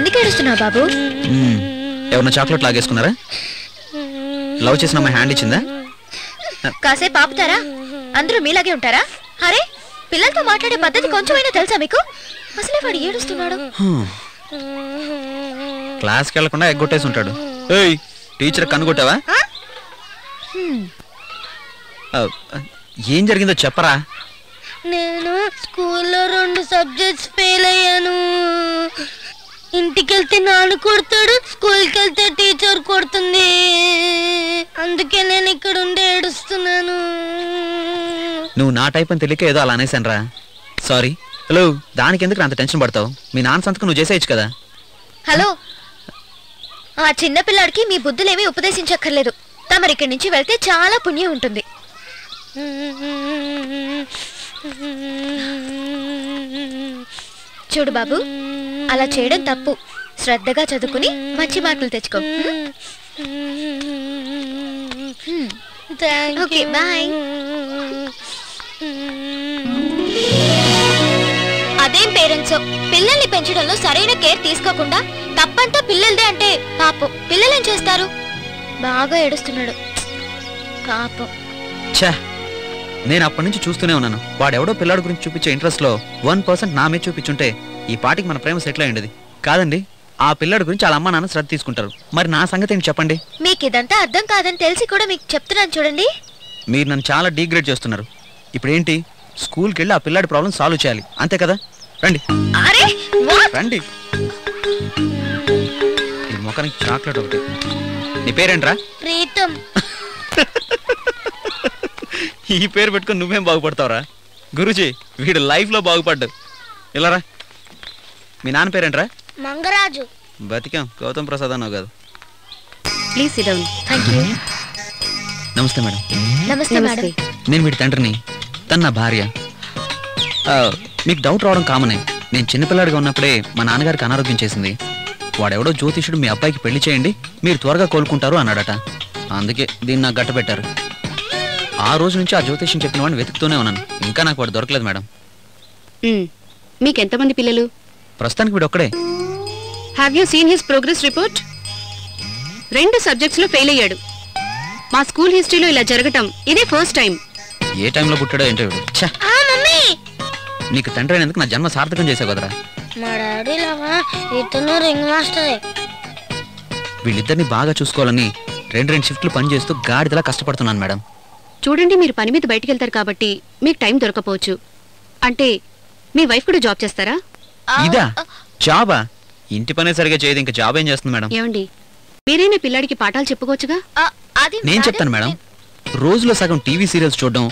ఎందుకు ఏడుస్తున్నావు బాబు? ఎవరన్నా చాక్లెట్ లాగేసుకున్నారా? లవ్ చేసిన అమ్మాయి హ్యాండ్ ఇచ్చిందా? కాసేపు ఆపుతారా? అందరూ మీలాగే ఉంటారా? అరే, పిల్లలతో మాట్లాడే పద్ధతి కొంచెమైనా తెలుసా మీకు? అసలే వాడు ఏడుస్తున్నాడు. క్లాస్కి వెళ్లకుండా ఎగ్గొట్టేసి ఉంటాడు. ఏయ్, టీచర్ కనుగొట్టావా? ఏం జరిగిందో చెప్పరా? నేను స్కూల్లో 2 సబ్జెక్ట్స్ ఫెయిల్ అయ్యాను. ఇంటికెళ్తే నాన్న కొడతాడు, స్కూల్కి వెళ్తే టీచర్ కొడుతుంది. అందుకే నేను ఇక్కడ ఉండి ఏడుస్తున్నాను. నువ్వు నా టైప్ అని తెలియక ఏదో అలా అనేసాను రా. సారీ. హలో, దానికి ఎందుకు అంత టెన్షన్ పడతావు? మీ నాన్న సంతకం నువ్వు చేసేయచ్చు కదా. హలో, ఆ చిన్న పిల్లాడికి మీ బుద్ధులేమీ ఉపదేశించక్కర్లేదు. తమరు ఇక్కడి నుంచి వెళ్తే చాలా పుణ్యం ఉంటుంది. చూడు బాబు, అలా చేయడం తప్పు. శ్రద్ధగా చదువుకుని మంచి మార్కులు తెచ్చుకో. Okay, bye. అదేం పేరెంట్స్ పిల్లల్ని పెంచడంలో సరైన కేర్ తీసుకోకుండా తప్పంతా పిల్లలదే అంటే పాపం పిల్లలేం చేస్తారు? బాగా ఏడుస్తున్నాడు పాపం. ఛా, నేను అప్పటి నుంచి చూస్తూనే ఉన్నాను. వాడెవడో పిల్లాడి గురించి చూపించే ఇంట్రెస్ట్ లో 1% నా మీద చూపించుంటే ఈ పాటికి మన ప్రేమ సెటిల్ అయ్యింది. కాదండి, ఆ పిల్లాడి గురించి వాళ్ళ అమ్మ నాన్న శ్రద్ధ తీసుకుంటారు. మరి నా సంగతి ఏంటి చెప్పండి? మీకు ఇదంతా అర్థం కాదని తెలిసి కూడా మీకు చెప్తున్నాను చూడండి. మీరు నన్ను చాలా డీగ్రేడ్ చేస్తున్నారు. ఇప్పుడు ఏంటి, స్కూల్కి వెళ్ళి ఆ పిల్లాడి ప్రాబ్లం సాల్వ్ చేయాలి, అంతే కదా? రండి రండి. ఈ మొక్కనికి చాక్లెట్ ఒకటి. నీ పేరేంట్రా? ప్రీతం. ఈ పేరు పెట్టుకుని నువ్వేం బాగుపడతావురా? గురుజీ, వీడు లైఫ్ లో బాగుపడ్డు. ఇలారా. మీ నాన్న పేరేంట్రా? మంగరాజు. బతికాం. గౌతమ్ ప్రసాద్ అన్నావు కాదు. Please SIT down. థాంక్యూ. నమస్తే మేడం. నమస్తే మేడం. నేను వీడి తండ్రిని, తన నా భార్య. మీకు డౌట్ రావడం కామనే. నేను చిన్నపిల్లాడిగా ఉన్నప్పుడే మా నాన్నగారికి అనారోగ్యం చేసింది. వాడెవడో జ్యోతిషుడు మీ అబ్బాయికి పెళ్లి చేయండి, మీరు త్వరగా కోలుకుంటారు అన్నాడట. అందుకే దీన్ని నాకు గట్టబెట్టారు. ఆ రోజు నుంచి ఆ జ్యోతిష్యం చెప్పిన వాడిని వెతుకుతూనే ఉన్నాను. ఇంకా నాకు వాడు దొరకలేదు మేడం. మీకెంతమంది పిల్లలు? ప్రస్తుతానికి వీడు ఒక్కడే. Have you seen his progress report? 2 subjects లో ఫెయిల్ అయ్యాడు. మా స్కూల్ హిస్టరీలో ఇలా జరగటం ఇదే ఫస్ట్ టైం. ఏ టైంలో పుట్టాడో ఏంటో వీడు. నీకు తండ్రి అయినందుకు నా జన్మ సార్థకం చేసావు కదరా. మా డాడీ లాగా ఇతను రింగ్ మాస్టరే. వీళ్ళిద్దరిని బాగా చూసుకోవాలని 2 షిఫ్ట్లు పని చేస్తూ గాడిదలా కష్టపడుతున్నాను మేడం. చూడండి, మీరు పని మీద బయటికి వెళ్తారు కాబట్టి మీకు టైం దొరకపోవచ్చు. అంటే మీ వైఫ్ కూడా జాబ్ చేస్తారా? ఇదా జాబా? ఇంటి పనే సరిగా చేయదు, ఇంకా జాబ్ ఏం చేస్తుంది మేడం? ఏమండి, మీరైనా పిల్లాడికి పాఠాలు చెప్పుకోవచ్చుగా? నేను చెప్తాను మేడం. రోజులో సగం టీవీ సీరియల్స్ చూడడం,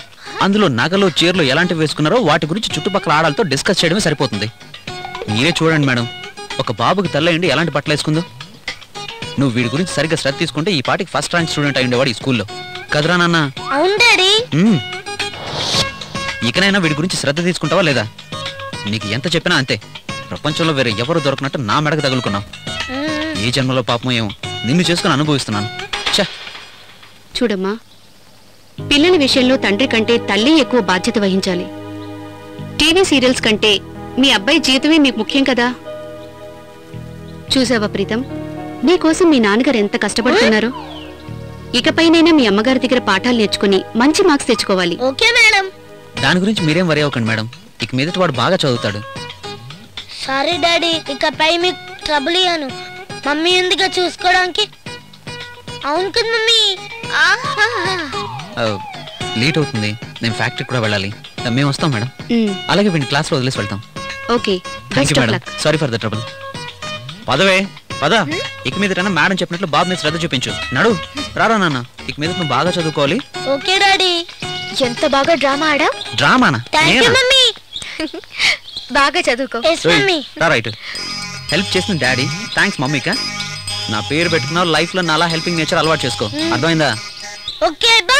అందులో నగలు చీరలు ఎలాంటివి వేసుకున్నారో వాటి గురించి చుట్టుపక్కల ఆడాలతో డిస్కస్ చేయడమే సరిపోతుంది. మీరే చూడండి మేడం, ఒక బాబుకి తల్లయండి ఎలాంటి బట్టలు వేసుకుందో. నువ్వు వీడి గురించి సరిగ్గా శ్రద్ధ తీసుకుంటే ఈ పాటికి ఫస్ట్ ర్యాంక్ స్టూడెంట్ అయి ఉండేవాడు ఈ స్కూల్లో. కదరా నాన్న? అవును డాడీ. ఇకనైనా వీడి గురించి శ్రద్ధ తీసుకుంటావా లేదా? నీకు ఎంత చెప్పినా అంతే. ప్రపంచంలో వేరే ఎవరు దొరకనట్టు నా మెడకు తగులుకున్నావు. ఏ జన్మలో పాపం ఏమో నిన్ను చేసుకుని అనుభవిస్తున్నాను. చూడమ్మా, పిల్లల విషయంలో తండ్రి కంటే తల్లి ఎక్కువ బాధ్యత వహించాలి. టీవీ సీరియల్స్ కంటే మీ అబ్బాయి జీవితమే మీకు ముఖ్యం కదా. చూసావా ప్రీతం, నీకోసం మీ నాన్నగారు ఎంత కష్టపడుతున్నారో. ఇకపైనైనా మీ అమ్మగారి దగ్గర పాఠాలు నేర్చుకుని మంచి మార్క్స్ తెచ్చుకోవాలి. Okay madam. దాని గురించి మీరేం వరి అవ్వకండి మేడం. ఇక మీదట వాడు బాగా చదువుతాడు. సారీ డాడీ, ఇకపై మీకు ట్రబుల్ ఇయ్యాను. మమ్మీ ఎందుకు చూసుకోవడానికి? అవును కదా మమ్మీ. లేట్ అవుతుంది, నేను ఫ్యాక్టరీ కూడా వెళ్ళాలి. మేము వస్తాం మేడం. అలాగే వీడిని క్లాస్లో వదిలేసి వెళ్తాం. Okay, sorry for the trouble. పదవే పద. ఇక మీద మేడం చెప్పినట్లు బాబు మీద శ్రద్ధ చూపించు. నడు రారా నాన్న. ఇక మీద నువ్వు బాగా చదువుకోవాలి. Okay daddy. ఎంత బాగా డ్రామా ఆడా? డ్రామానా? బాగా చదువుకో. రైట్. హెల్ప్ చేసిన డాడీ, థ్యాంక్స్ మమ్మీకా. నా పేరు పెట్టుకున్నావు, లైఫ్ లో నాలా హెల్పింగ్ నేచర్ అలవాటు చేసుకో. అర్థమైందా? Okay by.